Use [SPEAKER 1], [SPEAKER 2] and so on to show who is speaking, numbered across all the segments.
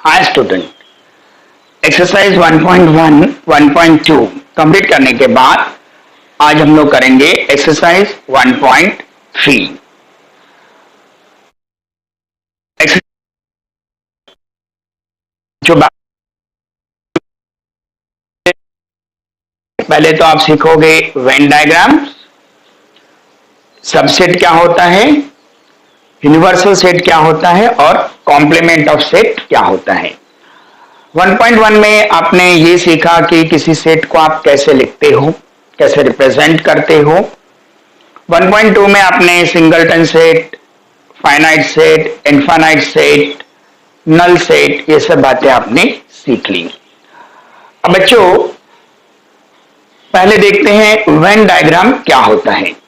[SPEAKER 1] Hi student, exercise 1.1, 1.2 complete करने के बाद आज हम लोग करेंगे एक्सरसाइज 1.3। जो पहले तो आप सीखोगे वेन डायग्राम, सबसेट क्या होता है, यूनिवर्सल सेट क्या होता है और कॉम्प्लीमेंट ऑफ सेट क्या होता है। 1.1 में आपने ये सीखा कि किसी सेट को आप कैसे लिखते हो, कैसे रिप्रेजेंट करते हो। 1.2 में आपने singleton set, finite set, infinite set, null set, ये सब बातें आपने सीख ली। अब बच्चों पहले देखते हैं वेन डायग्राम क्या होता है।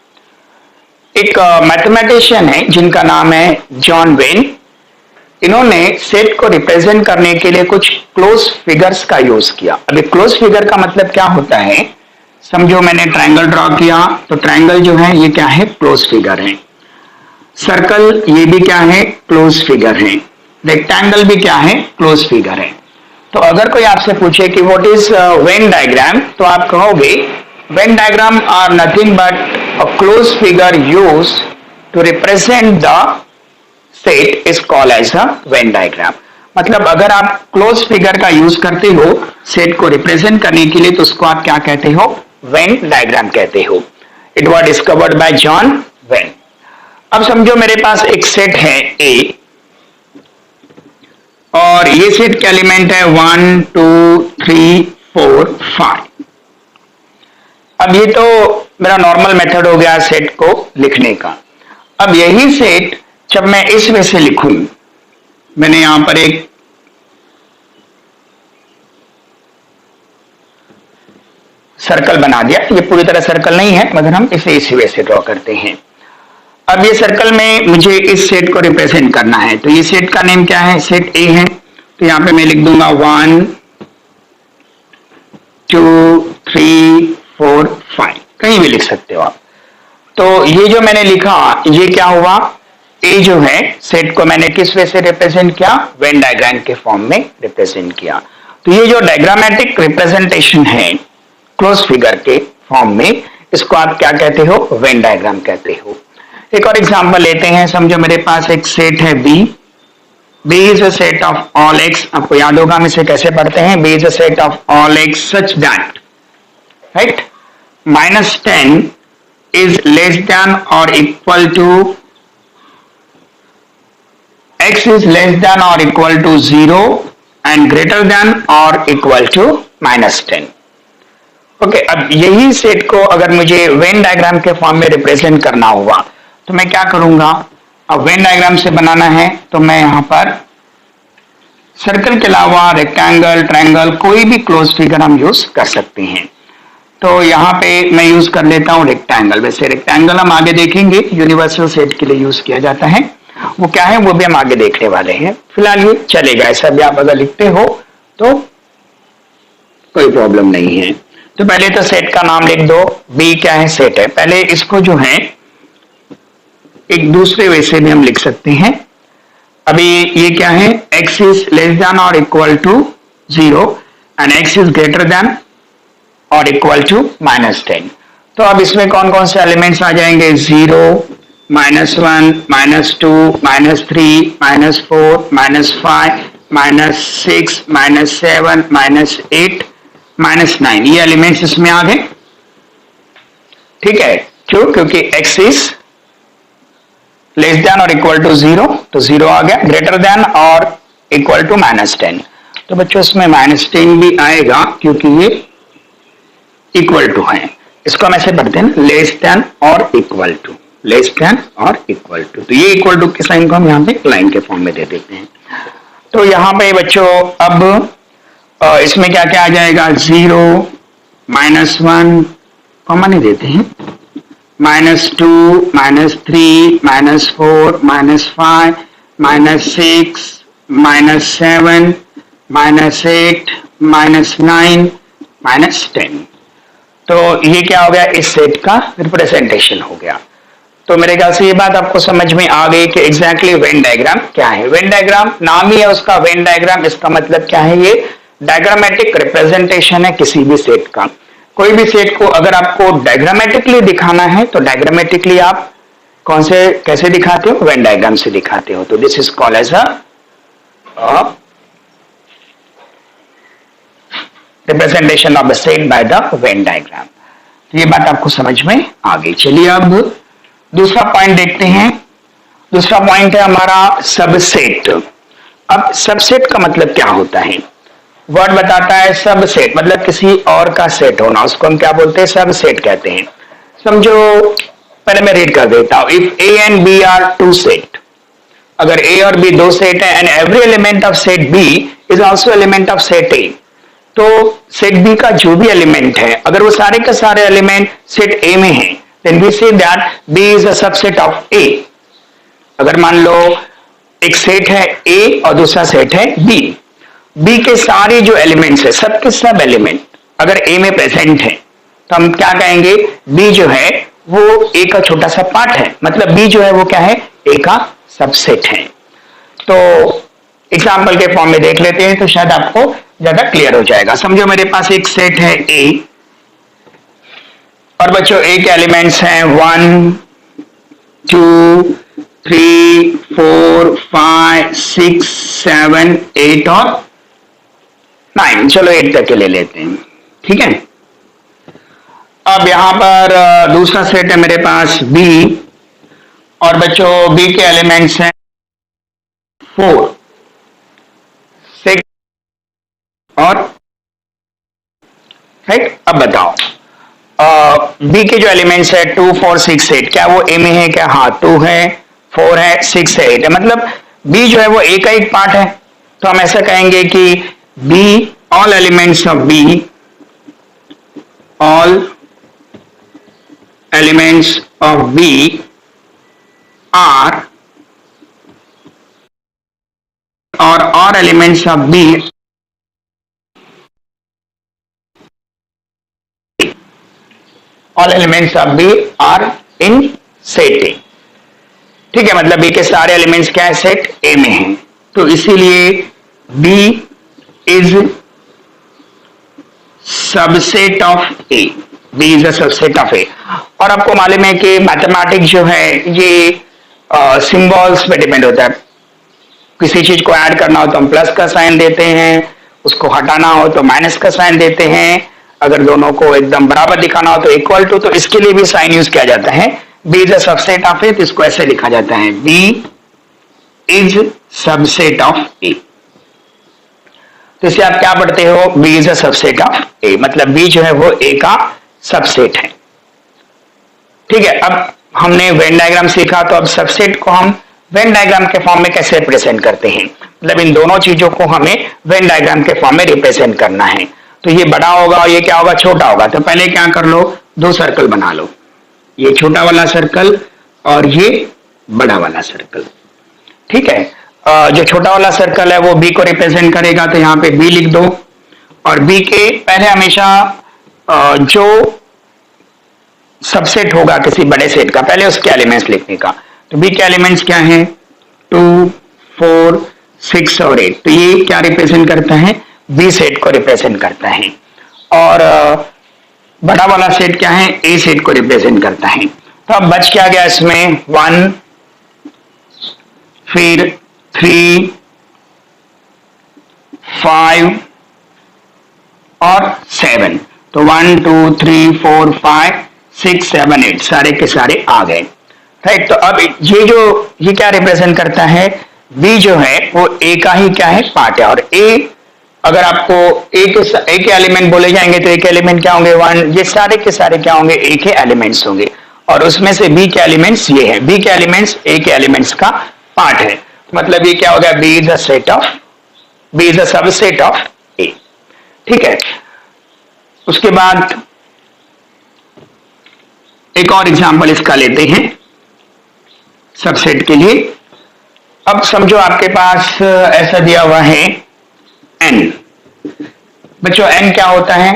[SPEAKER 1] एक मैथमेटिशियन है जिनका नाम है जॉन वेन। इन्होंने सेट को रिप्रेजेंट करने के लिए कुछ क्लोज फिगर्स का यूज किया। अभी क्लोज फिगर का मतलब क्या होता है, समझो मैंने ट्रायंगल ड्रॉ किया तो ट्रायंगल जो है ये क्या है, क्लोज फिगर है। सर्कल ये भी क्या है, क्लोज फिगर है। रेक्टेंगल भी क्या है, क्लोज फिगर है। तो अगर कोई आपसे पूछे कि व्हाट इज वेन डायग्राम, तो आप कहोगे Venn diagram are nothing but a close figure used to represent the set is called as a Venn diagram. मतलब अगर आप क्लोज फिगर का यूज करते हो सेट को रिप्रेजेंट करने के लिए तो उसको आप क्या कहते हो, वेन डायग्राम कहते हो। It was discovered by John when. अब समझो मेरे पास एक सेट है ए और ये सेट के एलिमेंट है 1 2 3 4 5। अब ये तो मेरा नॉर्मल मेथड हो गया सेट को लिखने का। अब यही सेट जब मैं इस वे से लिखूं, मैंने यहां पर एक सर्कल बना दिया। ये पूरी तरह सर्कल नहीं है मगर हम इसे इसी वे से ड्रॉ करते हैं। अब ये सर्कल में मुझे इस सेट को रिप्रेजेंट करना है, तो ये सेट का नेम क्या है, सेट ए है। तो यहां पे मैं लिख दूंगा 1 2 3 4 5, कहीं भी लिख सकते हो आप। तो ये जो मैंने लिखा ये क्या हुआ, ए जो है सेट को मैंने किस वे से रिप्रेजेंट किया, वेन डायग्राम के फॉर्म में रिप्रेजेंट किया। तो ये जो डायग्रामेटिक रिप्रेजेंटेशन है क्लोज फिगर के फॉर्म में, इसको आप क्या कहते हो, वेन डायग्राम कहते हो। एक और एग्जांपल लेते हैं। समझो मेरे पास एक सेट है B. B is a set of all x. आपको याद होगा हम इसे कैसे पढ़ते हैं, B is a set of all x such that right -10 is less than or equal to x is less than or equal to 0 and greater than or equal to -10। Okay, अब यही सेट को अगर मुझे Venn diagram के form में represent करना होगा तो मैं क्या करूंगा। अब वेन डायग्राम से बनाना है तो मैं यहां पर सर्कल के अलावा रेक्टेंगल, ट्रायंगल, कोई भी क्लोज फिगर हम यूज कर सकते हैं। तो यहाँ पे मैं यूज कर लेता हूँ रेक्टेंगल। वैसे रेक्टेंगल हम आगे देखेंगे, यूनिवर्सल सेट के लिए यूज किया जाता है, वो क्या है वो भी हम आगे देखने वाले हैं। फिलहाल ये चलेगा, ऐसा भी आप अगर लिखते हो तो कोई प्रॉब्लम नहीं है। तो पहले तो सेट का नाम लिख दो, बी क्या है, सेट है। पहले इसको जो है एक दूसरे वे से भी हम लिख सकते हैं। अभी ये क्या है, एक्स इज लेस देन और equal to 0 and x is greater than और इक्वल टू -10। तो अब इसमें कौन कौन से एलिमेंट्स आ जाएंगे, 0 -1 -2 -3 -4 -5 -6 -7 -8 -9, ये एलिमेंट्स इसमें आ गए। ठीक है, क्यों, क्योंकि x इज लेस देन और इक्वल टू 0 तो 0 आ गया, ग्रेटर देन और इक्वल टू -10। तो बच्चों इसमें -10 भी आएगा क्योंकि ये इक्वल टू है। इसको हम ऐसे पढ़ते हैं, लेस देन और इक्वल टू, लेस देन और इक्वल टू। तो ये इक्वल टू के साइन को हम यहाँ पे लाइन के फॉर्म में दे देते हैं। तो यहाँ पे बच्चों अब इसमें क्या क्या आ जाएगा, 0 -1 कॉमन ही देते हैं, -2 -3 -4 -5 -6 -7 -8 -9 -10। तो ये क्या हो गया, इस सेट का रिप्रेजेंटेशन हो गया। तो मेरे ख्याल से ये बात आपको समझ में आ गई कि एग्जैक्टली वेन डायग्राम क्या है। वेन डायग्राम नाम ही है उसका, वेन डायग्राम, इसका मतलब क्या है, ये डायग्रामेटिक रिप्रेजेंटेशन है किसी भी सेट का। कोई भी सेट को अगर आपको डायग्रामेटिकली दिखाना है तो डायग्रामेटिकली आप कौन से कैसे दिखाते हो, वेन डायग्राम से दिखाते हो। तो this is called as a representation of the set by the Venn diagram. ये बात आपको समझ में आ गई। चलिए अब दूसरा पॉइंट देखते हैं। दूसरा पॉइंट है हमारा सबसेट। अब सबसेट का मतलब क्या होता है, वर्ड बताता है सबसेट मतलब किसी और का सेट होना, उसको हम क्या बोलते हैं, सबसेट कहते हैं। समझो, पहले मैं रीड कर देता हूं। If A and B are two set, अगर ए और बी दो सेट है, and every element of set B is also element of set A, तो सेट बी का जो भी एलिमेंट है अगर वो सारे के सारे एलिमेंट सेट ए में हैं, then we say that B is a subset of A. अगर मान लो एक सेट है ए और दूसरा सेट है बी, बी के सारे जो एलिमेंट्स है सब के सब एलिमेंट अगर ए में प्रेजेंट है तो हम क्या कहेंगे, बी जो है वो ए का छोटा सा पार्ट है, मतलब बी जो है वो क्या है, ए का सबसेट है। तो एग्जाम्पल के फॉर्म में देख लेते हैं तो शायद आपको ज्यादा क्लियर हो जाएगा। समझो मेरे पास एक सेट है ए, और बच्चों ए के एलिमेंट्स हैं 1 2 3 4 5 6 7 8 और 9। चलो 8 तक के ले लेते हैं, ठीक है। अब यहां पर दूसरा सेट है मेरे पास बी, और बच्चों बी के एलिमेंट्स हैं 4 6 और 8। अब बताओ बी के जो एलिमेंट्स है 2 4 6 8, क्या वो ए में है क्या, हाँ 2 है 4 है 6 है 8 है, मतलब बी जो है वो ए का एक पार्ट है। तो हम ऐसा कहेंगे कि B, all elements of B, all elements of B are, और all elements of B all elements of B are in set A, ठीक है। मतलब बी के सारे एलिमेंट्स क्या है, सेट ए में हैं, तो इसीलिए B is subset of A, B is a subset of A. और आपको मालूम है कि मैथमेटिक्स जो है ये सिंबल्स पे डिपेंड होता है। किसी चीज को ऐड करना हो तो हम प्लस का साइन देते हैं, उसको हटाना हो तो माइनस का साइन देते हैं, अगर दोनों को एकदम बराबर दिखाना हो तो इक्वल टू, तो इसके लिए भी साइन यूज किया जाता है। B is a subset of A, तो इसको ऐसे लिखा जाता है, B is subset of A. तो इसे आप क्या पढ़ते हो, B is a subset of A, मतलब बी जो है वो ए का सबसेट है, ठीक है। अब हमने वेन डायग्राम सीखा, तो अब सबसेट को हम वेन डायग्राम के फॉर्म में कैसे रिप्रेजेंट करते हैं, मतलब इन दोनों चीजों को हमें वेन डायग्राम के फॉर्म में रिप्रेजेंट करना है। तो ये बड़ा होगा और ये क्या होगा, छोटा होगा। तो पहले क्या कर लो, दो सर्कल बना लो, ये छोटा वाला सर्कल और ये बड़ा वाला सर्कल, ठीक है। जो छोटा वाला सर्कल है वो बी को रिप्रेजेंट करेगा, तो यहाँ पे बी लिख दो, और बी के पहले हमेशा जो सबसेट होगा किसी बड़े सेट का, पहले उसके एलिमेंट्स लिखने का। तो बी के एलिमेंट्स क्या हैं, 2 4 6 और 8, तो ये क्या रिप्रेजेंट करता है, बी सेट को रिप्रेजेंट करता है। और बड़ा वाला सेट क्या है, ए सेट को रिप्रेजेंट करता है। तो अब बच क्या गया इसमें, 1 फिर 3 5 और 7, तो 1 2 3 4 5 6 7 8 सारे के सारे आ गए, राइट। तो अब ये क्या रिप्रेजेंट करता है, बी जो है वो ए का ही क्या है, पार्ट है। और ए, अगर आपको ए के एलिमेंट बोले जाएंगे तो ए के एलिमेंट क्या होंगे, 1, ये सारे के सारे क्या होंगे, ए के एलिमेंट्स होंगे, और उसमें से बी के एलिमेंट्स ये है, बी के एलिमेंट्स ए के एलिमेंट्स का पार्ट है। मतलब ये क्या हो गया, B is a set of, B is a subset of A, ठीक है। उसके बाद एक और एग्जांपल इसका लेते हैं सबसेट के लिए। अब समझो आपके पास ऐसा दिया हुआ है n, बच्चों n क्या होता है,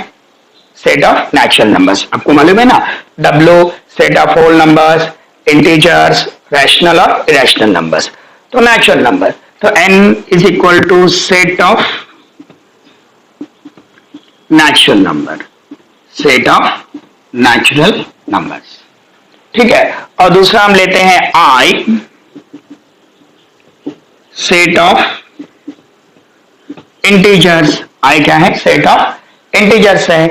[SPEAKER 1] सेट ऑफ नेचुरल नंबर्स। आपको मालूम है ना, W set of whole numbers, integers, rational और इरेशनल नंबर्स। तो नेचुरल नंबर, तो n is equal to set of natural number, set of natural numbers. ठीक है, और दूसरा हम लेते हैं I, set of integers. I क्या है? सेट ऑफ इंटीजर्स है।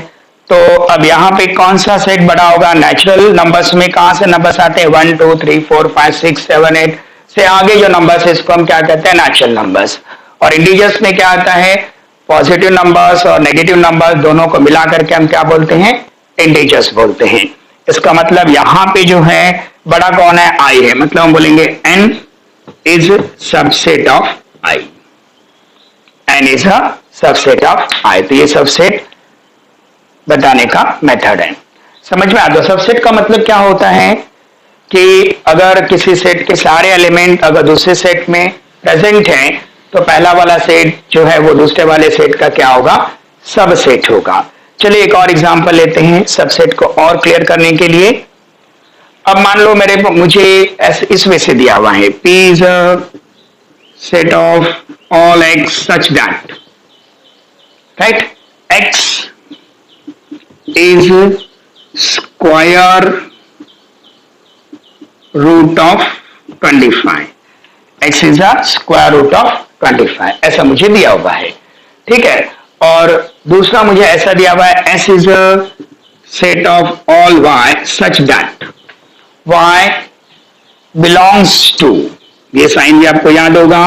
[SPEAKER 1] तो अब यहां पे कौन सा सेट बड़ा होगा? नेचुरल नंबर्स में कहां से नंबर्स आते हैं? 1 2 3 4 5 6 7 8 से आगे जो नंबर्स है इसको हम क्या कहते हैं? Natural numbers. और इंटीजर्स में क्या आता है? पॉजिटिव नंबर्स और नेगेटिव नंबर्स दोनों को मिला करके हम क्या बोलते हैं? इंटीजर्स बोलते हैं। इसका मतलब यहां पे जो है बड़ा कौन है? I है। मतलब हम बोलेंगे n is subset of I, n is a subset of I। तो ये सबसेट बताने का मेथड है। समझ में आता है? सबसेट का मतलब क्या होता है कि अगर किसी सेट के सारे एलिमेंट अगर दूसरे सेट में प्रेजेंट हैं तो पहला वाला सेट जो है वो दूसरे वाले सेट का क्या होगा? सबसेट होगा। चलिए एक और एग्जांपल लेते हैं सबसेट को और क्लियर करने के लिए। अब मान लो मुझे इस वे से दिया हुआ है P is a set of all x such that, right, x is square root of 25, x is a square root of 25, ऐसा मुझे दिया हुआ है। ठीक है, और दूसरा मुझे ऐसा दिया हुआ है s is a set of all y such that y belongs to, ये साइन भी आपको याद होगा,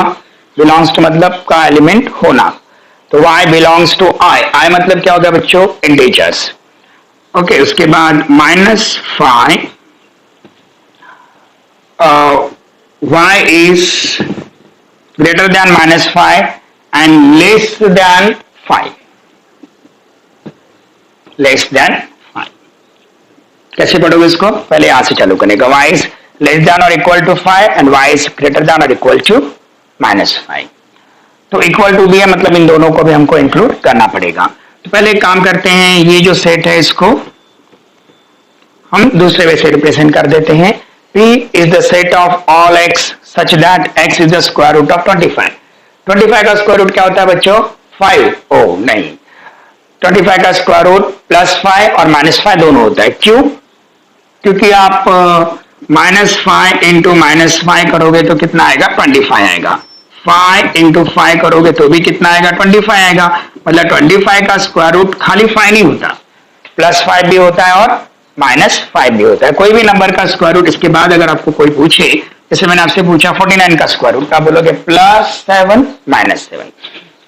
[SPEAKER 1] belongs to मतलब का एलिमेंट होना, तो y belongs to I मतलब क्या होगा बच्चों? इंटीजर्स। ओके, उसके बाद -5 y is greater than -5 and less than 5, less than 5। कैसे पढ़ोगे इसको? पहले यहां से चालू करने का, y is less than or equal to 5 and y is greater than or equal to -5। तो इक्वल टू भी है, मतलब इन दोनों को भी हमको इंक्लूड करना पड़ेगा। तो पहले एक काम करते हैं, ये जो सेट है इसको हम दूसरे वे से रिप्रेजेंट कर देते हैं। P is the set of all x such that x is the square root of 25। 25 का स्क्वायर रूट क्या होता है बच्चों? 5। ओ नहीं, 25 का स्क्वायर रूट +5 और -5 दोनों होता है। क्यों? क्योंकि आप -5 इंटू -5 करोगे तो कितना आएगा? 25 आएगा। 5 इंटू 5 करोगे तो भी कितना आएगा? 25 आएगा। मतलब 25 का स्क्वायर रूट खाली 5 नहीं होता, +5 भी होता है और -5 भी होता है। कोई भी नंबर का स्क्वायर रूट इसके बाद अगर आपको कोई पूछे, जैसे मैंने आपसे पूछा 49 का स्क्वायर रूट, आप बोलोगे +7 -7।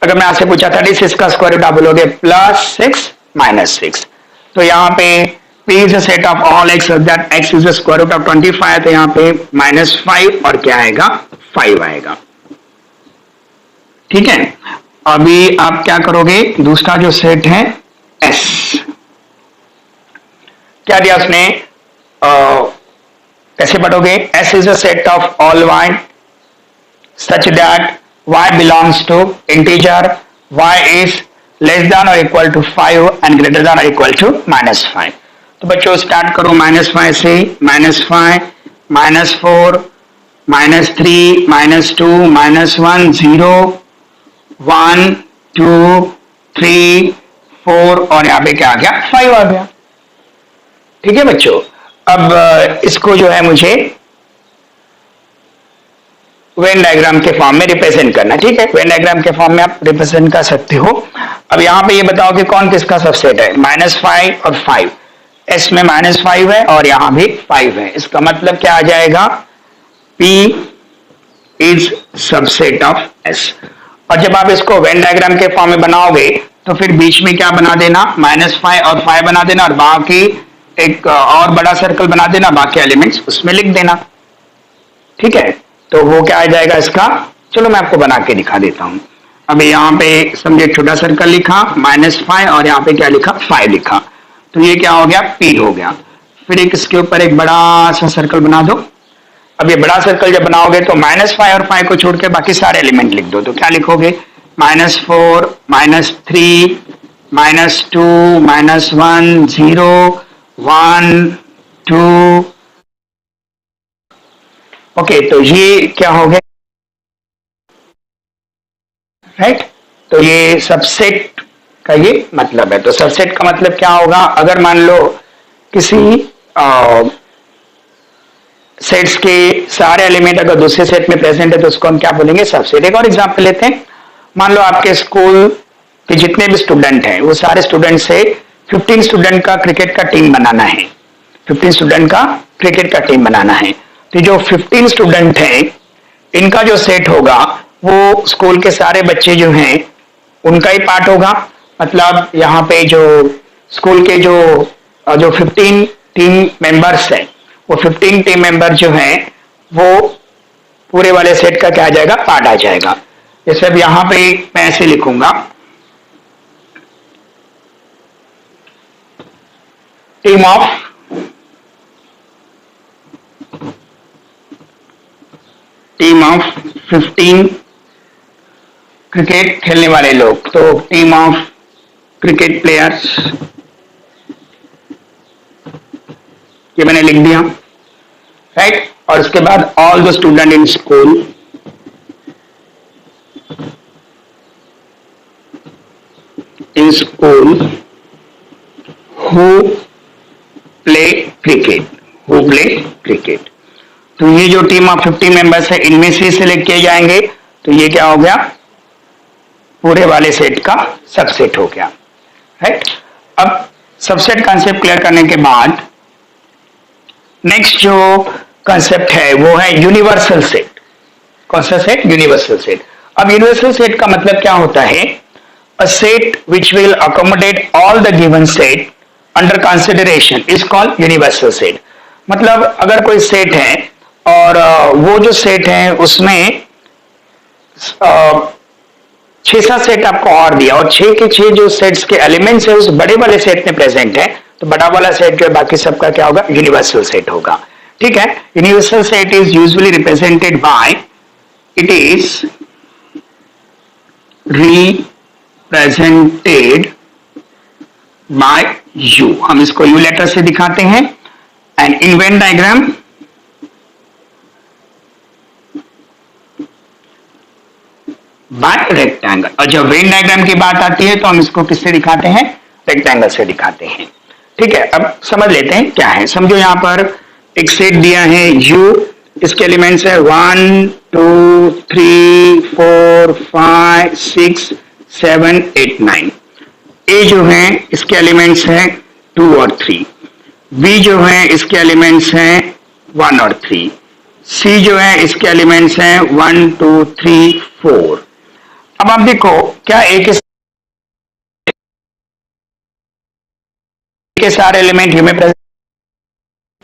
[SPEAKER 1] अगर मैं आपसे पूछा 36 का स्क्वायर रूट, आप बोलोगे +6 -6। तो यहाँ पे P is a set of all x such that x is the square root of 25, तो यहाँ पे -5 और क्या आएगा? 5 आएगा। ठीक है, अभी आप क्या करोगे? दूसरा जो सेट है S, क्या दिया उसने? कैसे पढ़ोगे? S is a set of all y such that y belongs to integer, y is less than or equal to 5 and greater than or equal to -5। तो बच्चों स्टार्ट करो -5 से, -5 -4 -3 -2 -1 0 1 2 3 4 और यहाँ पे क्या आ गया? 5 आ गया। ठीक है बच्चों, अब इसको जो है मुझे वेन डायग्राम के फॉर्म में रिप्रेजेंट करना। ठीक है, वेन डायग्राम के फॉर्म में आप रिप्रेजेंट कर सकते हो। अब यहाँ पे ये बताओ कि कौन किसका सबसेट है? -5 और 5, S में -5 है और यहाँ भी 5 है। इसका मतलब क्या आ जाएगा? P is subset of S। और जब आप इसको वेन डायग्राम के फॉर्म में बनाओगे तो फिर बीच में क्या बना देना? -5 और 5 बना देना और बाकी एक और बड़ा सर्कल बना देना, बाकी एलिमेंट्स उसमें लिख देना। ठीक है, तो वो क्या आ जाएगा इसका? चलो मैं आपको बना के दिखा देता हूं। अभी यहाँ पे समझे छोटा सर्कल लिखा -5 और यहाँ पे क्या लिखा? 5 लिखा, तो ये क्या हो गया? P हो गया। फिर एक इसके ऊपर एक बड़ा सा सर्कल बना दो। अब ये बड़ा सर्कल जब बनाओगे तो -5 और 5 को छोड़ के बाकी सारे एलिमेंट लिख दो। तो क्या लिखोगे? -4 -3 -2 -1 0 1 2 ओके, तो ये क्या हो गया, राइट। तो ये सबसेट का ये मतलब है। तो सबसेट का मतलब क्या होगा, अगर मान लो किसी सेट्स के सारे एलिमेंट अगर दूसरे सेट में प्रेजेंट है तो उसको हम क्या बोलेंगे, सबसेट। एक और एग्जांपल लेते हैं। मान लो आपके स्कूल के जितने भी स्टूडेंट हैं वो सारे स्टूडेंट से 15 स्टूडेंट का क्रिकेट का टीम बनाना है, 15 स्टूडेंट का क्रिकेट का टीम बनाना है। तो जो 15 स्टूडेंट हैं इनका जो सेट होगा वो स्कूल के सारे बच्चे जो हैं उनका ही पार्ट होगा। मतलब यहाँ पे जो स्कूल के जो 15 टीम मेंबर्स हैं वो 15 टीम मेंबर जो हैं वो पूरे वाले सेट का क्या आ जाएगा, पार्ट आ जाएगा। जैसे अब यहाँ पे मैं ऐसे लिखूंगा, टीम ऑफ 15 क्रिकेट खेलने वाले लोग। तो टीम ऑफ क्रिकेट प्लेयर्स, ये मैंने लिख दिया, राइट। और उसके बाद all the student in school who play cricket. तो ये जो टीम ऑफ 50 मेंबर्स है इनमें से सिलेक्ट किए जाएंगे। तो ये क्या हो गया, पूरे वाले सेट का सबसेट हो गया, राइट। अब सबसेट कॉन्सेप्ट क्लियर करने के बाद नेक्स्ट जो कॉन्सेप्ट है वो है यूनिवर्सल सेट। कौन सा सेट, यूनिवर्सल सेट। अब यूनिवर्सल सेट का मतलब क्या होता है, a set which will accommodate all the given set under consideration is called universal set. मतलब अगर कोई सेट है और वो जो सेट है उसमें 6-7 सेट आपको और दिया और 6 के 6 जो सेट्स के एलिमेंट्स है उस बड़े वाले सेट में प्रेजेंट है, तो बड़ा वाला सेट जो है बाकी सबका क्या होगा, यूनिवर्सल सेट होगा। ठीक है। Universal set is usually represented by, it is represented by U. हम इसको यू लेटर से दिखाते हैं। And in Venn diagram by rectangle. और जब वेन डायग्राम की बात आती है तो हम इसको किससे दिखाते हैं, रेक्टेंगल से दिखाते हैं। ठीक है। अब समझ लेते हैं क्या है। समझो यहां पर एक सेट दिया है U, इसके एलिमेंट्स है 1 2 3 4 5 6 7 8 9। A जो है इसके एलिमेंट्स हैं 2 और 3। B जो है इसके एलिमेंट्स हैं 1 और 3। C जो है इसके एलिमेंट्स हैं 1 2 3 4। अब आप देखो क्या A के सारे एलिमेंट यू में प्रेजेंट,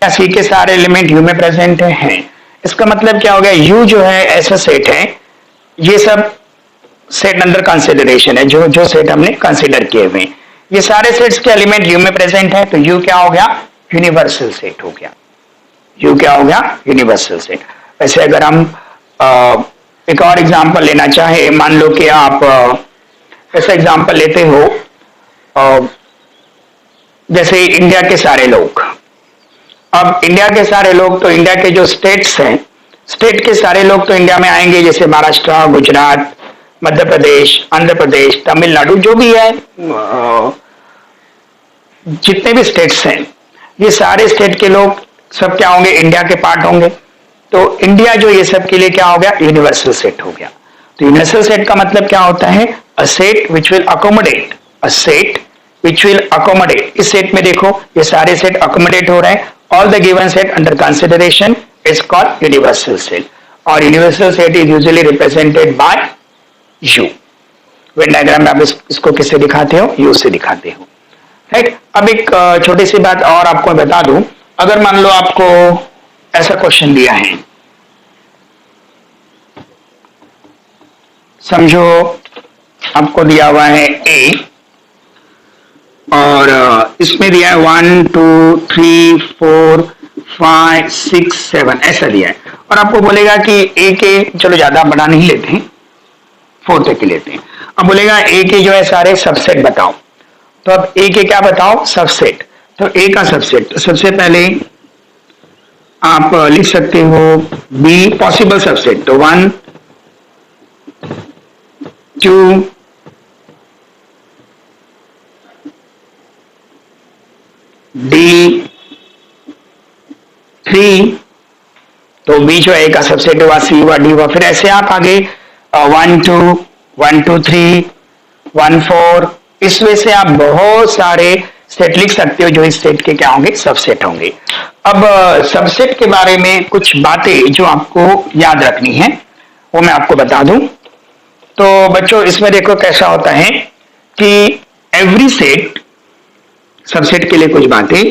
[SPEAKER 1] क्या C के सारे एलिमेंट यू में प्रेजेंट हैं। इसका मतलब क्या हो गया, U जो है ऐसा सेट है, ये सब सेट अंडर कंसिडरेशन है, जो जो सेट हमने कंसिडर किए हुए, ये सारे सेट्स के एलिमेंट यू में प्रेजेंट है, तो U क्या हो गया, यूनिवर्सल सेट हो गया। U क्या हो गया, यूनिवर्सल सेट। वैसे अगर हम एक और एग्जांपल लेना चाहे, मान लो कि आप ऐसा एग्जांपल लेते हो जैसे इंडिया के सारे लोग। अब इंडिया के सारे लोग, तो इंडिया के जो स्टेट्स हैं, स्टेट के सारे लोग तो इंडिया में आएंगे, जैसे महाराष्ट्र, गुजरात, मध्य प्रदेश, आंध्र प्रदेश, तमिलनाडु, जो भी है, जितने भी स्टेट्स हैं, ये सारे स्टेट के लोग सब क्या होंगे, इंडिया के पार्ट होंगे। तो इंडिया जो ये सब के लिए क्या हो गया, यूनिवर्सल सेट हो गया। तो यूनिवर्सल सेट का मतलब क्या होता है, a set which will accommodate, a set which will accommodate. इस सेट में देखो ये सारे सेट अकोमोडेट हो रहे हैं, all the given set under consideration is called universal set. और universal set is usually represented by U. Venn diagram में आप इसको किससे दिखाते हो, यू से दिखाते हो, राइट। अब एक छोटी सी बात और आपको बता दूं, अगर मान लो आपको ऐसा क्वेश्चन दिया है, समझो आपको दिया हुआ है A और इसमें दिया है 1 2 3 4 5 6 7 ऐसा दिया है, और आपको बोलेगा कि A के, चलो ज्यादा बड़ा नहीं लेते हैं, 4 तक के लेते हैं। अब बोलेगा A के जो है सारे सबसेट बताओ। तो अब A के क्या बताओ, सबसेट। तो A का सबसेट, तो सबसे पहले आप लिख सकते हो बी पॉसिबल सबसेट, तो 1 2 डी 3, तो बी जो ए का सबसेट हुआ, सी हुआ, डी हुआ, फिर ऐसे आप आगे 1 2 1 2 3 1 4, इस वे से आप बहुत सारे सेट लिख सकते हो जो इस सेट के क्या होंगे, सबसेट होंगे। अब सबसेट के बारे में कुछ बातें जो आपको याद रखनी है वो मैं आपको बता दूं। तो बच्चों इसमें देखो कैसा होता है कि एवरी सेट, सबसेट के लिए कुछ बातें,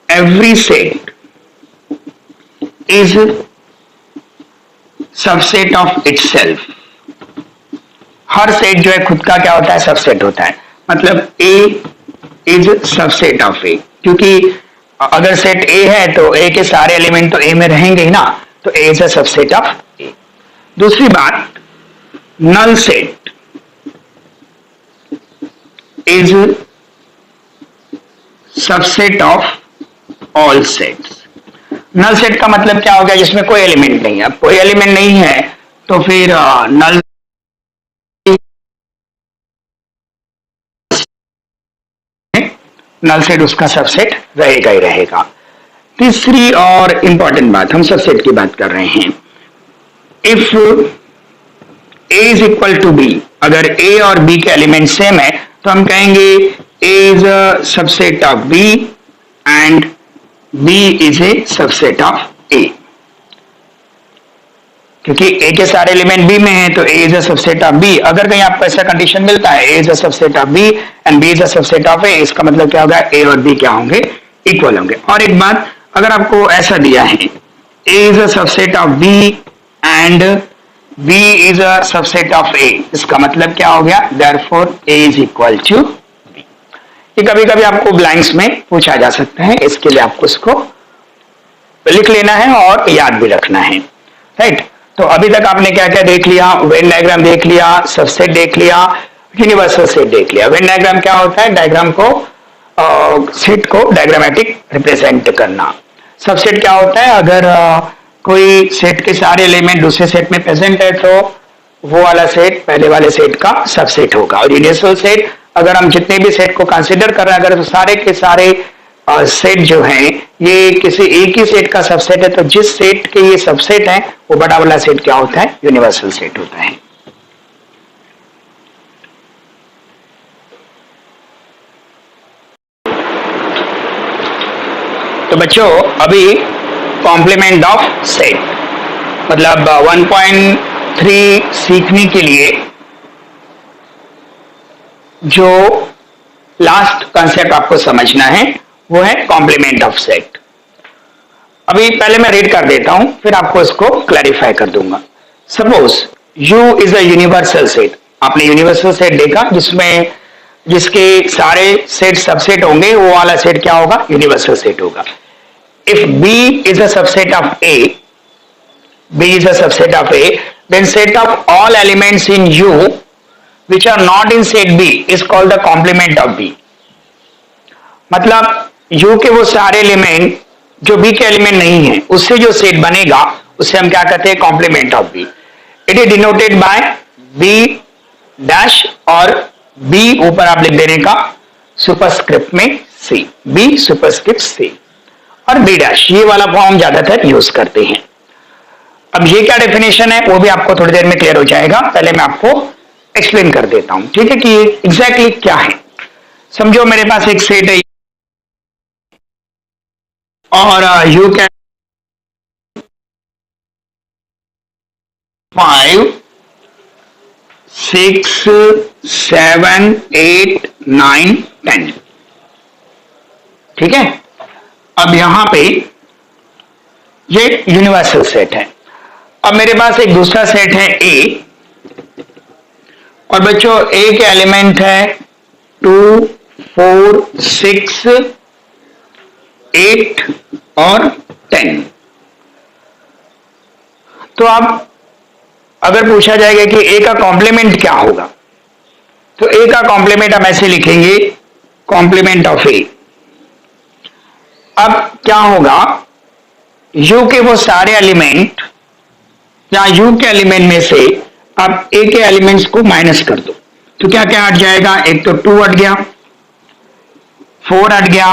[SPEAKER 1] every set is subset of itself. Her set जो है खुद का क्या होता है, सबसेट होता है। मतलब ए इज सबसेट ऑफ ए, क्योंकि अगर सेट ए है तो ए के सारे एलिमेंट तो ए में रहेंगे ही ना, तो A is a subset of A. दूसरी बात, null set is subset of all sets. Null set का मतलब क्या हो गया, जिसमें कोई एलिमेंट नहीं है। अब कोई एलिमेंट नहीं है तो फिर नल नल सेट उसका सबसेट रहेगा ही रहेगा। तीसरी और इंपॉर्टेंट बात, हम सबसेट की बात कर रहे हैं, if A is equal to B, अगर ए और बी के एलिमेंट सेम है तो हम कहेंगे A is a subset of B and B is a subset of A. क्योंकि ए के सारे एलिमेंट बी में है तो A is a subset of B. अगर कहीं आपको ऐसा कंडीशन मिलता है A is a subset of B and B is a subset of A, इसका मतलब क्या होगा, ए और बी क्या होंगे, इक्वल होंगे। और एक बात, अगर आपको ऐसा दिया है A is a subset of B and B is a subset of A, इसका मतलब क्या हो गया, therefore A is equal to B. ये कभी कभी आपको ब्लैंक्स में पूछा जा सकता है, इसके लिए आपको इसको लिख लेना है और याद भी रखना है, राइट। तो अभी तक आपने क्या क्या देख लिया, वेन डायग्राम देख लिया, सबसेट देख लिया, यूनिवर्सल सेट देख लिया। वेन डायग्राम क्या होता है, डायग्राम को सेट को डायग्रामेटिक रिप्रेजेंट करना। सबसेट क्या होता है, अगर कोई सेट के सारे एलिमेंट दूसरे सेट में प्रेजेंट है तो वो वाला सेट पहले वाले सेट का सबसेट होगा। और यूनिवर्सल सेट, अगर हम जितने भी सेट को कंसीडर कर रहे हैं, अगर तो सारे के सारे सेट जो हैं ये किसी एक ही सेट का सबसेट है, तो जिस सेट के ये सबसेट है वो बड़ा वाला सेट क्या होता है, यूनिवर्सल सेट होता है। तो बच्चों अभी कॉम्प्लीमेंट ऑफ सेट, मतलब 1.3 सीखने के लिए जो लास्ट कंसेप्ट आपको समझना है वो है कॉम्प्लीमेंट ऑफ सेट। अभी पहले मैं रीड कर देता हूं, फिर आपको इसको क्लैरिफाई कर दूंगा। Suppose U is a universal set, आपने यूनिवर्सल सेट देखा जिसमें जिसके सारे सेट सबसेट होंगे, वो वाला सेट क्या होगा, यूनिवर्सल सेट होगा। If B is a subset of A, B is a subset of A, then set of all elements in U which are not in set B is called the complement of B। मतलब U के वो सारे element जो B के element नहीं है उससे जो सेट बनेगा उससे हम क्या कहते हैं, complement of B। It is denoted by B dash और B ऊपर आप लिख देने का सुपरस्क्रिप्ट में C, B सुपरस्क्रिप्ट C और B डैश, ये वाला फॉर्म ज्यादातर यूज करते हैं। अब ये क्या डेफिनेशन है वो भी आपको थोड़ी देर में क्लियर हो जाएगा, पहले मैं आपको एक्सप्लेन कर देता हूं, ठीक है, कि एग्जैक्टली क्या है। समझो मेरे पास एक सेट है और यू कैन 5 6 7 8 9 10, ठीक है। अब यहां पे ये यूनिवर्सल सेट है। अब मेरे पास एक दूसरा सेट है ए, और बच्चों ए के एलिमेंट है 2 4 6 8 और 10। तो अब अगर पूछा जाएगा कि ए का कॉम्प्लीमेंट क्या होगा, तो ए का कॉम्प्लीमेंट हम ऐसे लिखेंगे, कॉम्प्लीमेंट ऑफ ए। अब क्या होगा, यू के वो सारे एलिमेंट या यू के एलिमेंट में से आप ए के एलिमेंट्स को माइनस कर दो, तो क्या क्या हट जाएगा? एक तो 2 हट गया, 4 हट गया,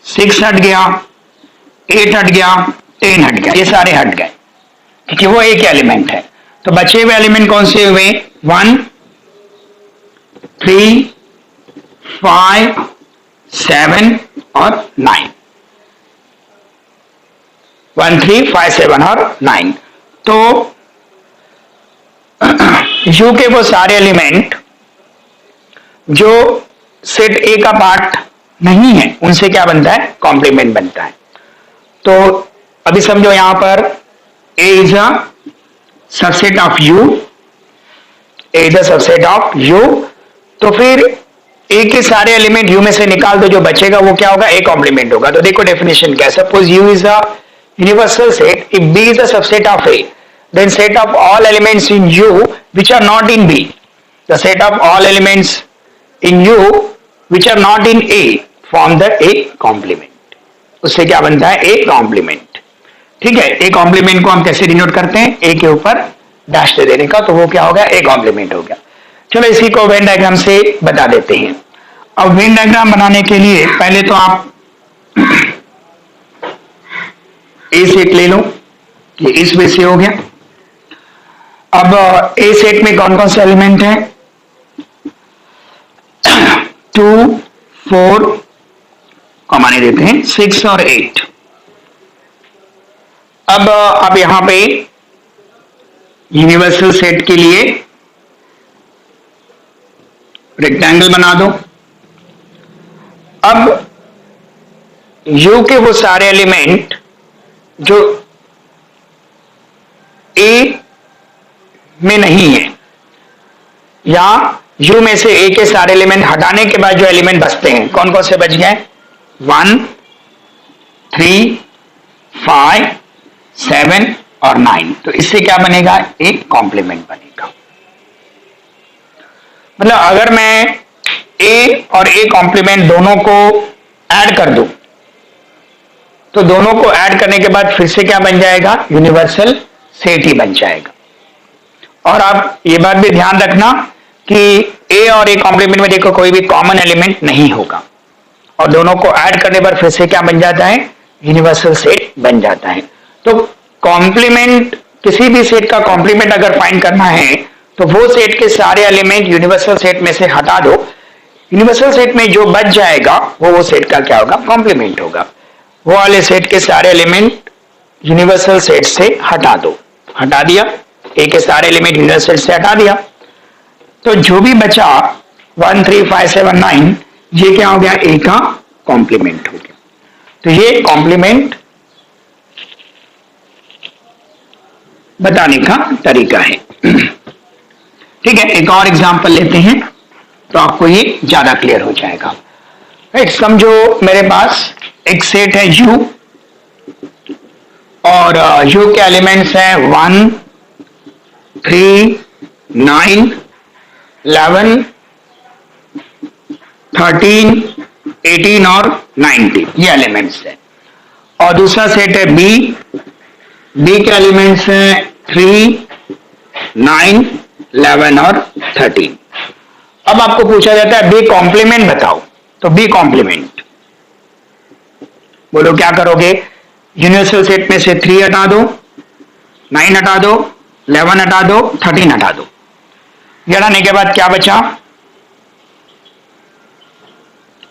[SPEAKER 1] 6 हट गया, 8 हट गया, 10 हट गया, ये सारे हट गए क्योंकि वो एक एलिमेंट है। तो बचे हुए एलिमेंट कौन से हुए? 1, 3, 5, 7 और 9। 1, 3, 5, 7 और 9। तो यू के वो सारे एलिमेंट जो सेट ए का पार्ट नहीं है उनसे क्या बनता है? कॉम्प्लीमेंट बनता है। तो अभी समझो यहां पर A is a subset of U, A is a subset of U. तो फिर ए के सारे एलिमेंट यू में से निकाल दो, जो बचेगा वो क्या होगा? ए कॉम्प्लीमेंट होगा। तो देखो डेफिनेशन क्या है। Suppose you is a universal set, if B is a subset of A, then set of all elements in U which are not in B, the set of all elements in U which are not in A form the A complement। उससे क्या बनता है? A complement। ठीक है, A complement को हम कैसे denote करते हैं? A के ऊपर डैश दे देने का, तो वो क्या हो गया? A complement हो गया। चलो इसी को वेन डायग्राम से बता देते हैं। अब वेन डायग्राम बनाने के लिए पहले तो आप ए सेट ले लो, ये इस वे से हो गया। अब ए सेट में कौन कौन से एलिमेंट हैं? 2, 4 को माने देते हैं 6 और 8। अब आप यहां पे यूनिवर्सल सेट के लिए रेक्टेंगल बना दो। अब यू के वो सारे एलिमेंट जो ए में नहीं है, या यू में से ए के सारे एलिमेंट हटाने के बाद जो एलिमेंट बचते हैं, कौन कौन से बच गए? 1, 3, 5, 7 और 9। तो इससे क्या बनेगा? एक कॉम्प्लीमेंट बनेगा। मतलब अगर मैं ए और ए कॉम्प्लीमेंट दोनों को ऐड कर दूं, तो दोनों को ऐड करने के बाद फिर से क्या बन जाएगा? यूनिवर्सल सेट ही बन जाएगा। और आप ये बात भी ध्यान रखना कि ए और ए कॉम्प्लीमेंट में देखो कोई भी कॉमन एलिमेंट नहीं होगा, और दोनों को ऐड करने पर फिर से क्या बन जाता है? यूनिवर्सल सेट बन जाता है। तो कॉम्प्लीमेंट, किसी भी सेट का कॉम्प्लीमेंट अगर फाइंड करना है तो वो सेट के सारे एलिमेंट यूनिवर्सल सेट में से हटा दो, यूनिवर्सल सेट में जो बच जाएगा वो सेट का क्या होगा? कॉम्प्लीमेंट होगा। वो वाले सेट के सारे एलिमेंट यूनिवर्सल सेट से हटा दो, हटा दिया, ए के सारे एलिमेंट यूनिवर्सल सेट से हटा दिया, तो जो भी बचा 1, 3, 5, 7, 9, ये क्या हो गया? ए का कॉम्प्लीमेंट हो गया। तो ये कॉम्प्लीमेंट बताने का तरीका है। ठीक है, एक और एग्जांपल लेते हैं तो आपको ये ज्यादा क्लियर हो जाएगा। राइट, समझो मेरे पास एक सेट है U, और U के एलिमेंट्स हैं 1, 3, 9, 11, 13, 18 और 19, ये एलिमेंट्स हैं। और दूसरा सेट है B के एलिमेंट्स हैं 3, 9, 11 और 13। अब आपको पूछा जाता है B कॉम्प्लीमेंट बताओ, तो B कॉम्प्लीमेंट बोलो क्या करोगे? यूनिवर्सल सेट में से 3 हटा दो, 9 हटा दो, 11 हटा दो, 13 हटा दो। ये हटाने के बाद क्या बचा?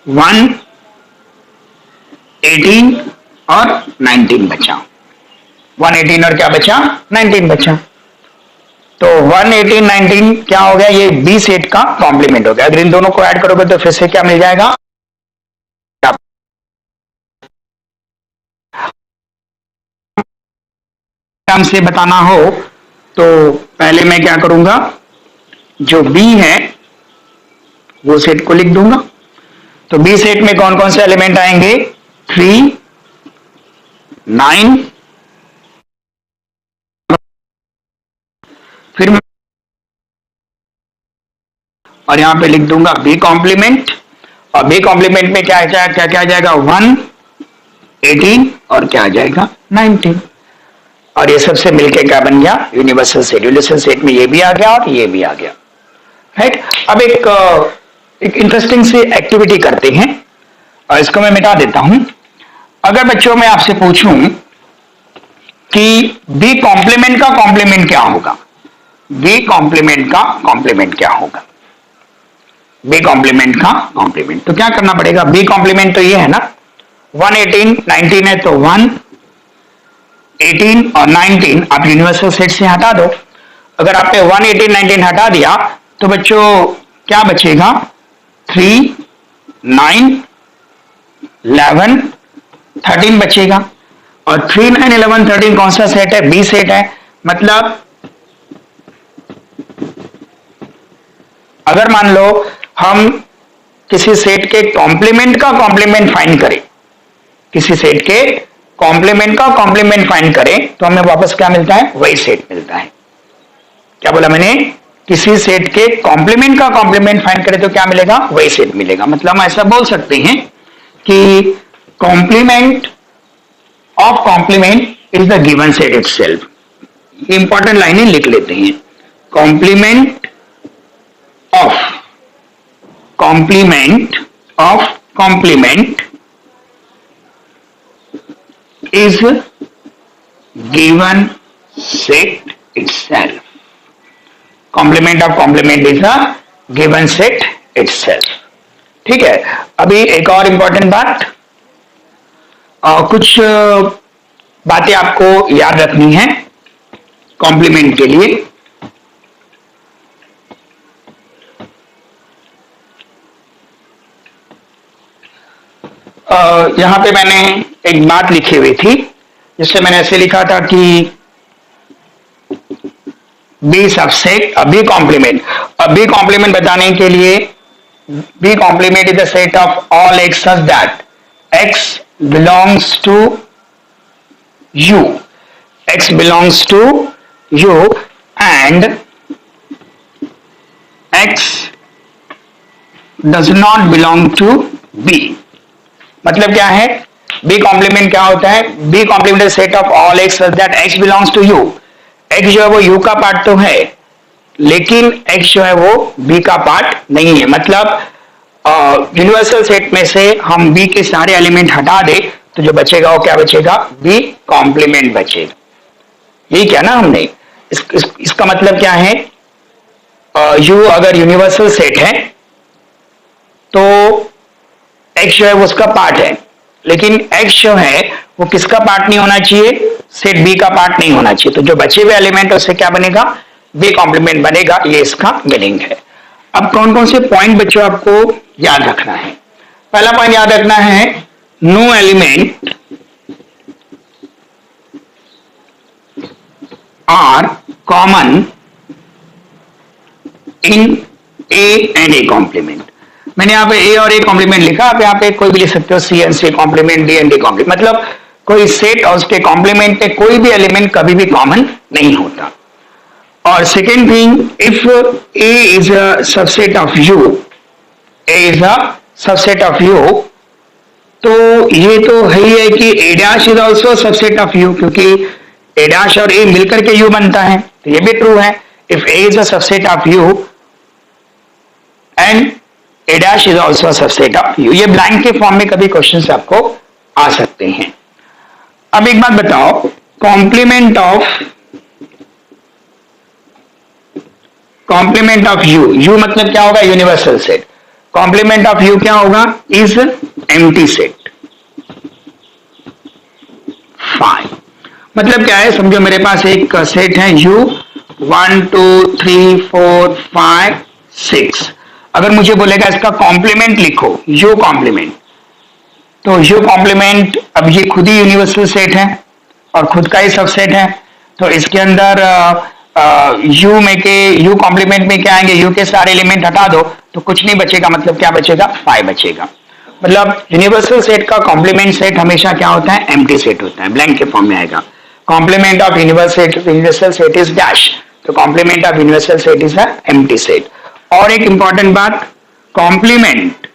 [SPEAKER 1] 1, 18 और 19 बचा। 1, 18 और क्या बचा? 19 बचा। तो 1, 18, 19 क्या हो गया? ये बी सेट का कॉम्प्लीमेंट हो गया। अगर इन दोनों को ऐड करोगे तो फिर से क्या मिल जाएगा? से बताना हो तो पहले मैं क्या करूंगा? जो बी है वो सेट को लिख दूंगा। तो बी सेट में कौन कौन से एलिमेंट आएंगे? 3, 9, फिर मैं और यहां पे लिख दूंगा बी कॉम्प्लीमेंट, और बी कॉम्प्लीमेंट में क्या क्या क्या क्या आ जाएगा? 1, 18 और क्या आ जाएगा 19, और ये सबसे मिलके क्या बन गया यूनिवर्सल सेट। यूनिवर्सल सेट में ये भी आ गया और ये भी आ गया, राइट। अब एक इंटरेस्टिंग सी एक्टिविटी करते हैं और इसको मैं मिटा देता हूं। अगर बच्चों मैं आपसे पूछूं कि बी कॉम्प्लीमेंट का कॉम्प्लीमेंट क्या होगा, बी कॉम्प्लीमेंट का कॉम्प्लीमेंट क्या होगा, बी कॉम्प्लीमेंट का कॉम्प्लीमेंट, तो क्या करना पड़ेगा, बी कॉम्प्लीमेंट तो ये है ना 118 19 है, तो 1 18 और 19 आप यूनिवर्सल सेट से हटा दो। अगर आपने 1 18 19 हटा दिया तो बच्चों क्या बचेगा 3 9 11 13 बचेगा, और 3 9 11 13 कौन सा सेट है, बी सेट है। मतलब अगर मान लो हम किसी सेट के कॉम्प्लीमेंट का कॉम्प्लीमेंट फाइंड करें, किसी सेट के कॉम्प्लीमेंट का कॉम्प्लीमेंट फाइंड करें तो हमें वापस क्या मिलता है, वही सेट मिलता है। क्या बोला मैंने, किसी सेट के कॉम्प्लीमेंट का कॉम्प्लीमेंट फाइंड करें तो क्या मिलेगा, वही सेट मिलेगा। मतलब हम ऐसा बोल सकते हैं कि complement of complement is the given set itself. Important लाइनें लिख लेते हैं, complement of complement of complement is given set itself. Complement of complement is a given set itself. ठीक है। अभी एक और इंपॉर्टेंट बात, कुछ बातें आपको याद रखनी है कॉम्प्लीमेंट के लिए। यहां पे मैंने एक बात लिखी हुई थी जिससे मैंने ऐसे लिखा था कि बी सबसेट बी कॉम्प्लीमेंट, अब बी कॉम्प्लीमेंट बताने के लिए B complement is the set of all x such that x belongs to U, x belongs to U and x does not belong to B. मतलब क्या है, B complement क्या होता है, B complement set of all x such that x belongs to U. X जो है वो you का पार्ट तो है लेकिन एक्स जो है वो बी का पार्ट नहीं है। मतलब यूनिवर्सल सेट में से हम बी के सारे एलिमेंट हटा दे तो जो बचेगा वो क्या बचेगा, बी कॉम्प्लीमेंट बचेगा। यही क्या ना हमने इसका मतलब क्या है, यू अगर यूनिवर्सल सेट है तो एक्स जो है वो उसका पार्ट है, लेकिन एक्स जो है वो किसका पार्ट नहीं होना चाहिए, सेट बी का पार्ट नहीं होना चाहिए। तो जो बचे हुए एलिमेंट उससे क्या बनेगा, बी कॉम्प्लीमेंट बनेगा। ये इसका मीनिंग है। अब कौन कौन से पॉइंट बच्चों आपको याद रखना है। पहला पॉइंट याद रखना है, no element are common in A and A complement. मैंने यहाँ पे ए और ए कॉम्प्लीमेंट लिखा, आप यहाँ पे कोई भी लिख सकते हो, C and C complement, D and D complement. मतलब कोई सेट और उसके कॉम्प्लीमेंट में कोई भी एलिमेंट कभी भी कॉमन नहीं होता। और second thing, if A is a subset of U, A is a subset of U, तो ये तो है ही है कि A dash is also subset of U, क्योंकि ए डैश और ए मिलकर के यू बनता है, तो ये भी ट्रू है। If A is a subset of you and A dash is also a subset of U। ये ब्लैंक के फॉर्म में कभी क्वेश्चन आपको आ सकते हैं। अब एक बात बताओ, कॉम्प्लीमेंट ऑफ U, U मतलब क्या होगा, universal set. Complement of U क्या होगा, इज एम्प्टी सेट। फाइन, मतलब क्या है, समझो मेरे पास एक सेट है U 1 2 3 4 5 6। अगर मुझे बोलेगा इसका कॉम्प्लीमेंट लिखो, यू कॉम्प्लीमेंट, तो यू कॉम्प्लीमेंट, अब ये खुद ही यूनिवर्सल सेट है और खुद का ही सबसेट है, तो इसके अंदर यू में के यू कॉम्प्लीमेंट में क्या आएंगे, यू के सारे एलिमेंट हटा दो तो कुछ नहीं बचेगा। मतलब क्या बचेगा, 5 बचेगा। मतलब यूनिवर्सल सेट का कॉम्प्लीमेंट सेट हमेशा क्या होता है, एम्प्टी सेट होता है, ब्लैंक के फॉर्म में आएगा। Complement of universal set is dash, तो complement of universal set is a empty set. और एक इंपॉर्टेंट बात, कॉम्प्लीमेंट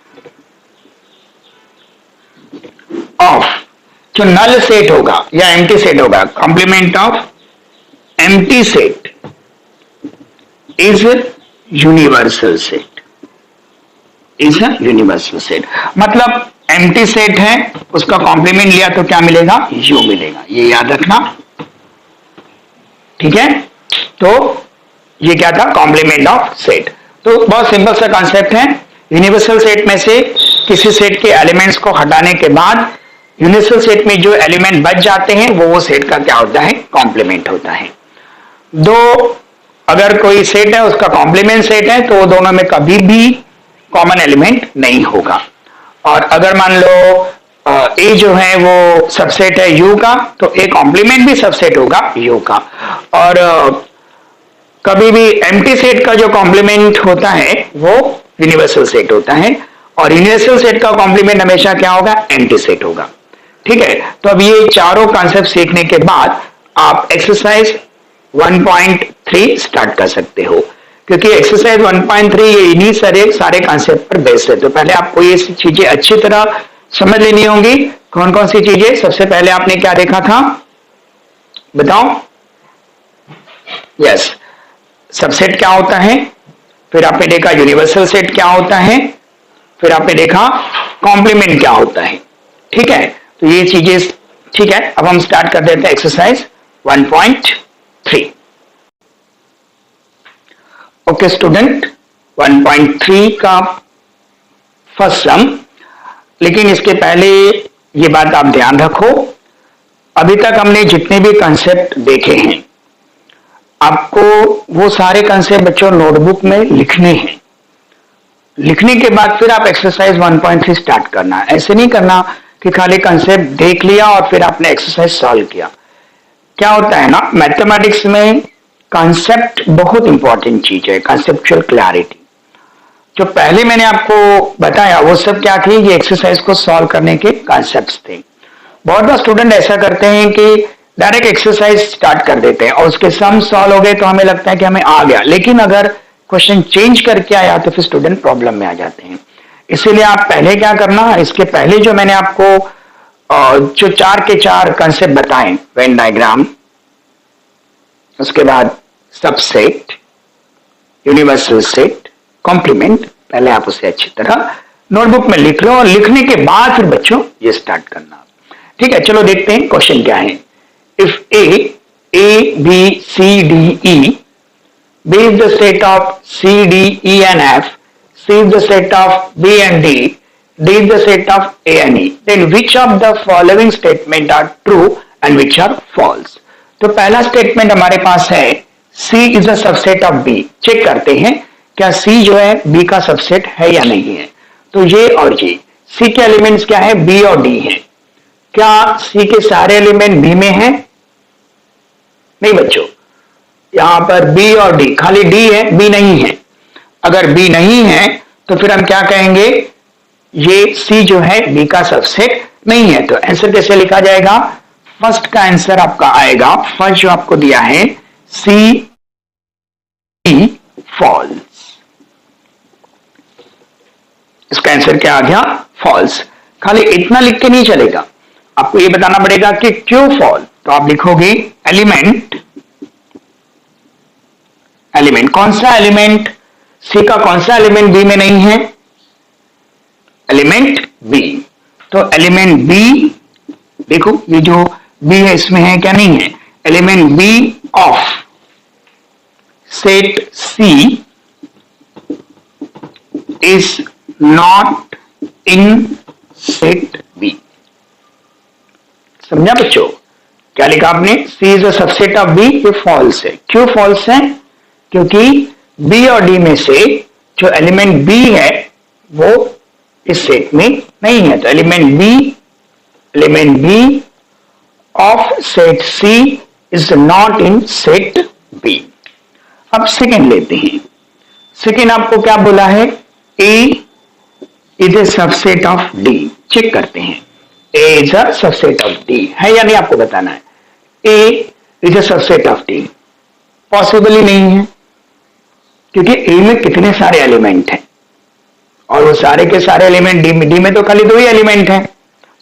[SPEAKER 1] ऑफ जो नल सेट होगा या एम्प्टी सेट होगा, complement of empty set is universal set, is a universal set. मतलब empty set है, उसका कॉम्प्लीमेंट लिया तो क्या मिलेगा, यू मिलेगा, ये याद रखना, ठीक है। तो ये क्या था, कॉम्प्लीमेंट ऑफ सेट। तो बहुत सिंपल सा कॉन्सेप्ट है, यूनिवर्सल सेट में से किसी सेट के एलिमेंट्स को हटाने के बाद यूनिवर्सल सेट में जो एलिमेंट बच जाते हैं वो सेट का क्या होता है, कॉम्प्लीमेंट होता है। दो अगर कोई सेट है उसका कॉम्प्लीमेंट सेट है तो वो दोनों में कभी भी कॉमन एलिमेंट नहीं होगा। और अगर मान लो ए जो है वो सबसेट है यू का, तो ए कॉम्प्लीमेंट भी सबसेट होगा यू का। और कभी भी एम्प्टी सेट का जो कॉम्प्लीमेंट होता है वो यूनिवर्सल सेट होता है, और यूनिवर्सल सेट का कॉम्प्लीमेंट हमेशा क्या होगा, एम्प्टी सेट होगा, ठीक है। तो अब ये चारों कॉन्सेप्ट सीखने के बाद आप एक्सरसाइज 1.3 स्टार्ट कर सकते हो, क्योंकि एक्सरसाइज 1.3 ये इन्हीं सारे कॉन्सेप्ट पर बेस्ड है। तो पहले आपको ये चीजें अच्छी तरह समझ लेनी होंगी। कौन कौन सी चीजें, सबसे पहले आपने क्या देखा था, बताओ, यस, सबसेट क्या होता है, फिर आपने देखा यूनिवर्सल सेट क्या होता है, फिर आपने देखा कॉम्प्लीमेंट क्या होता है, ठीक है। तो ये चीजें ठीक है। अब हम स्टार्ट कर देते हैं एक्सरसाइज 1.3। ओके स्टूडेंट, 1.3 का फर्स्ट सम, लेकिन इसके पहले ये बात आप ध्यान रखो, अभी तक हमने जितने भी कंसेप्ट देखे हैं आपको वो सारे कंसेप्ट बच्चों नोटबुक में लिखने हैं। लिखने के बाद फिर आप एक्सरसाइज 1.3 स्टार्ट करना। ऐसे नहीं करना कि खाली कंसेप्ट देख लिया और फिर आपने एक्सरसाइज सॉल्व किया। क्या होता है ना, मैथमेटिक्स में कंसेप्ट बहुत इंपॉर्टेंट चीज है, कंसेप्चुअल क्लैरिटी। जो पहले मैंने आपको बताया वो सब क्या थी, ये एक्सरसाइज को सॉल्व करने के कॉन्सेप्ट्स थे। बहुत बार स्टूडेंट ऐसा करते हैं कि डायरेक्ट एक्सरसाइज स्टार्ट कर देते हैं और उसके सम सॉल्व हो गए तो हमें लगता है कि हमें आ गया, लेकिन अगर क्वेश्चन चेंज करके आया तो फिर स्टूडेंट प्रॉब्लम में आ जाते हैं। इसीलिए आप पहले क्या करना, इसके पहले जो मैंने आपको जो 4 के 4 कंसेप्ट बताएं, वेन डायग्राम, उसके बाद सबसेट, यूनिवर्सल सेट, कॉम्प्लीमेंट, पहले आप उसे अच्छी तरह नोटबुक में लिख लो और लिखने के बाद फिर बच्चों ये स्टार्ट करना, ठीक है। चलो देखते हैं क्वेश्चन क्या है। If A B C D E, B is the set of C, D, E and F, C is the set of B and D, D is the set of A and E, then which of the following statement are true and which are false? तो पहला statement हमारे पास है C is a subset of B। Check करते हैं क्या C जो है B का सबसेट है या नहीं है। तो ये और ये C के एलिमेंट्स क्या है, B और D है। क्या C के सारे एलिमेंट B में हैं? नहीं बच्चों, यहां पर B और D, खाली D है, B नहीं है। अगर B नहीं है तो फिर हम क्या कहेंगे, ये C जो है B का सबसेट नहीं है। तो आंसर कैसे लिखा जाएगा, फर्स्ट का आंसर आपका आएगा, फर्स्ट जो आपको दिया है C फॉल्स। इसका आंसर क्या आ गया, फॉल्स। खाली इतना लिख के नहीं चलेगा, आपको ये बताना पड़ेगा कि क्यों फॉल। तो आप लिखोगे एलिमेंट, एलिमेंट कौन सा एलिमेंट, सी का कौन सा एलिमेंट बी में नहीं है, एलिमेंट बी। तो एलिमेंट बी, देखो ये जो बी है इसमें है क्या, नहीं है। Element B of set C is not in set B. समझा बच्चों, क्या लिखा आपने, C is a subset of B, ये फॉल्स है। क्यों फॉल्स है, क्योंकि B और D में से जो एलिमेंट B है वो इस सेट में नहीं है। तो element B of set C is not in set B। अब सेकेंड लेते हैं। सेकेंड आपको क्या बोला है, A is a subset of D। Check करते हैं, A is a subset of D है या नहीं, आपको बताना है। A is a subset of D, possible ही नहीं है, क्योंकि ए में कितने सारे एलिमेंट हैं और वो सारे के सारे एलिमेंट डी में तो खाली 2 ही एलिमेंट हैं।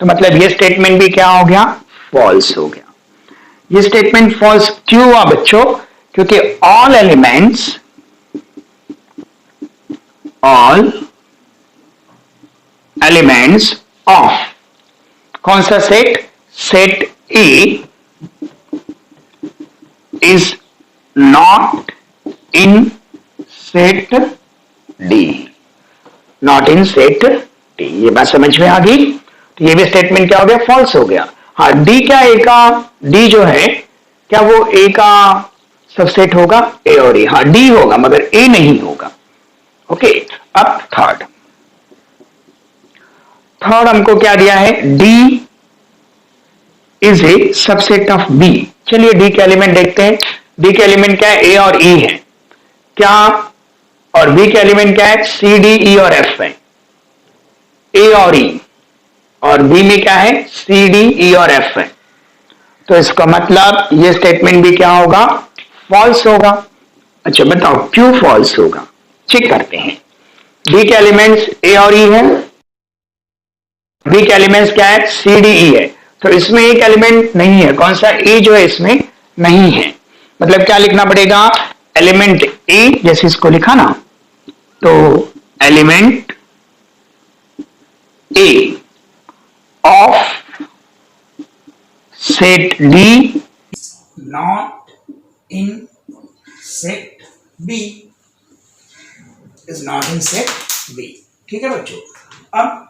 [SPEAKER 1] तो मतलब ये स्टेटमेंट भी क्या हो गया, फॉल्स हो गया। ये स्टेटमेंट फॉल्स क्यों हुआ बच्चों, क्योंकि ऑल एलिमेंट्स ऑफ कौन सा set, set A is not in set D, not in set D. ये बात समझ में आ गई। तो ये भी स्टेटमेंट क्या हो गया, फॉल्स हो गया। हाँ, डी क्या ए का, डी जो है क्या वो ए का सबसेट होगा, ए और ए, हाँ डी होगा मगर ए नहीं होगा। ओके, अब थर्ड हमको क्या दिया है, D is a subset of B. चलिए डी के एलिमेंट देखते हैं। डी के एलिमेंट क्या है, ए और ई है क्या, और बी के एलिमेंट क्या है, सी डी ई और एफ है। ए और ई, और बी में क्या है, सी डी ई और एफ है। तो इसका मतलब ये स्टेटमेंट भी क्या होगा, फॉल्स होगा। अच्छा बताओ क्यों फॉल्स होगा, चेक करते हैं। डी के एलिमेंट्स ए और ई है, बी के एलिमेंट्स क्या है, सी डी ई है। तो इसमें एक एलिमेंट नहीं है, कौन सा, ए जो है इसमें नहीं है। मतलब क्या लिखना पड़ेगा, एलिमेंट ए, जैसे इसको लिखा ना, तो element A of set D
[SPEAKER 2] not in set B, is not in set B। ठीक है बच्चों। अब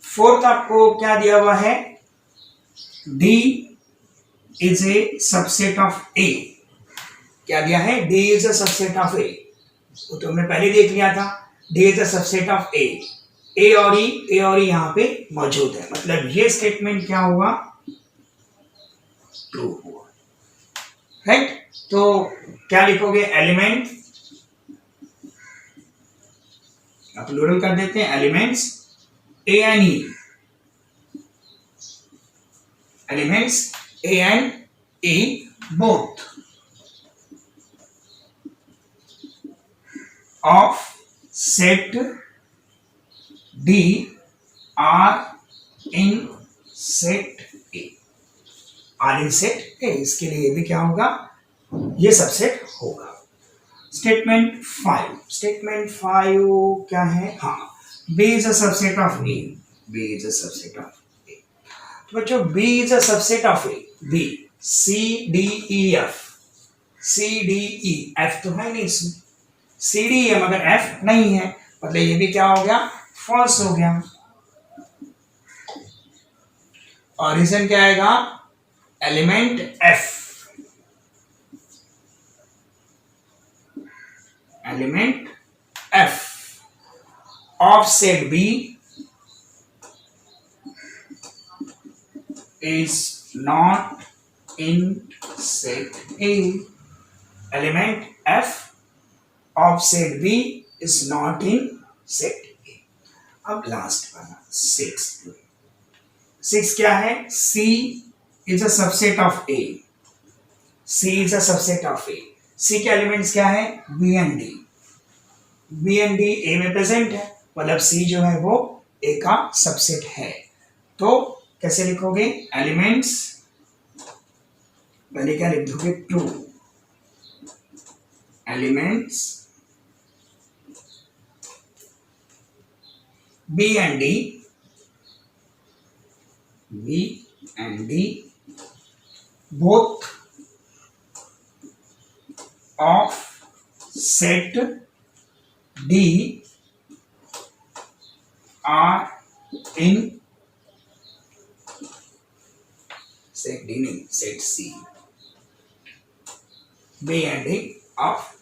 [SPEAKER 2] फोर्थ आपको क्या दिया हुआ है, D is a subset of A। क्या दिया है, D is a subset of A, वो तो हमने पहले देख लिया था। D is a subset of A, ए और ई यहाँ पे मौजूद है। मतलब ये स्टेटमेंट क्या हुआ, ट्रू हुआ, राइट। तो क्या लिखोगे, एलिमेंट, प्लूरल कर देते हैं, elements A and E, elements A and E both of set D are in set A, are in set A. इसके लिए भी क्या होगा, ये सबसेट होगा। स्टेटमेंट 5 क्या है, हाँ, B is a subset of A, B is a subset of A। तो बच्चों B is a subset of A, B, C D E F, C D E F तो है नहीं इसमें, C D है मगर F नहीं है, मतलब ये भी क्या हो गया, फॉल्स हो गया। और रीजन क्या आएगा, element F, element F of set B is not in set A, element F of set B is not in set A। अब लास्ट वाला 6 क्या है, C is a subset of A, C is a subset of A। C के elements क्या है, B and D, B and D A में present है, मतलब सी जो है वो ए का सबसेट है। तो कैसे लिखोगे, एलिमेंट्स, पहले क्या लिख दोगे, true, elements B and D both of set D are in set D नहीं, set C, B and D of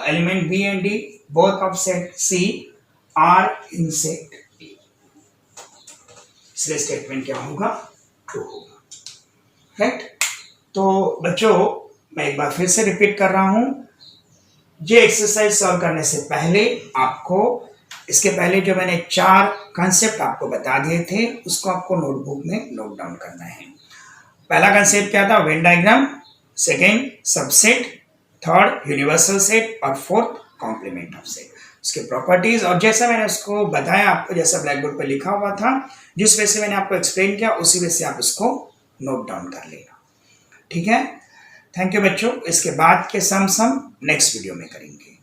[SPEAKER 2] element B and D both of set C are in set D। इसलिए statement क्या होगा, true होगा, right. तो बच्चों मैं एक बार फिर से रिपीट कर रहा हूं, ये एक्सरसाइज सॉल्व करने से पहले आपको, इसके पहले जो मैंने 4 कंसेप्ट आपको बता दिए थे उसको आपको नोटबुक में नोट डाउन करना है। पहला कंसेप्ट क्या था, Venn diagram, second subset, third universal set और फोर्थ कॉम्प्लीमेंट ऑफ सेट। उसके प्रॉपर्टीज, और जैसा मैंने उसको बताया आपको, जैसा ब्लैक बोर्ड पर लिखा हुआ था, जिस वे से मैंने आपको एक्सप्लेन किया उसी वे से आप इसको नोट डाउन कर लेना। ठीक है, थैंक यू बच्चों। इसके बाद के सम नेक्स्ट वीडियो में करेंगे।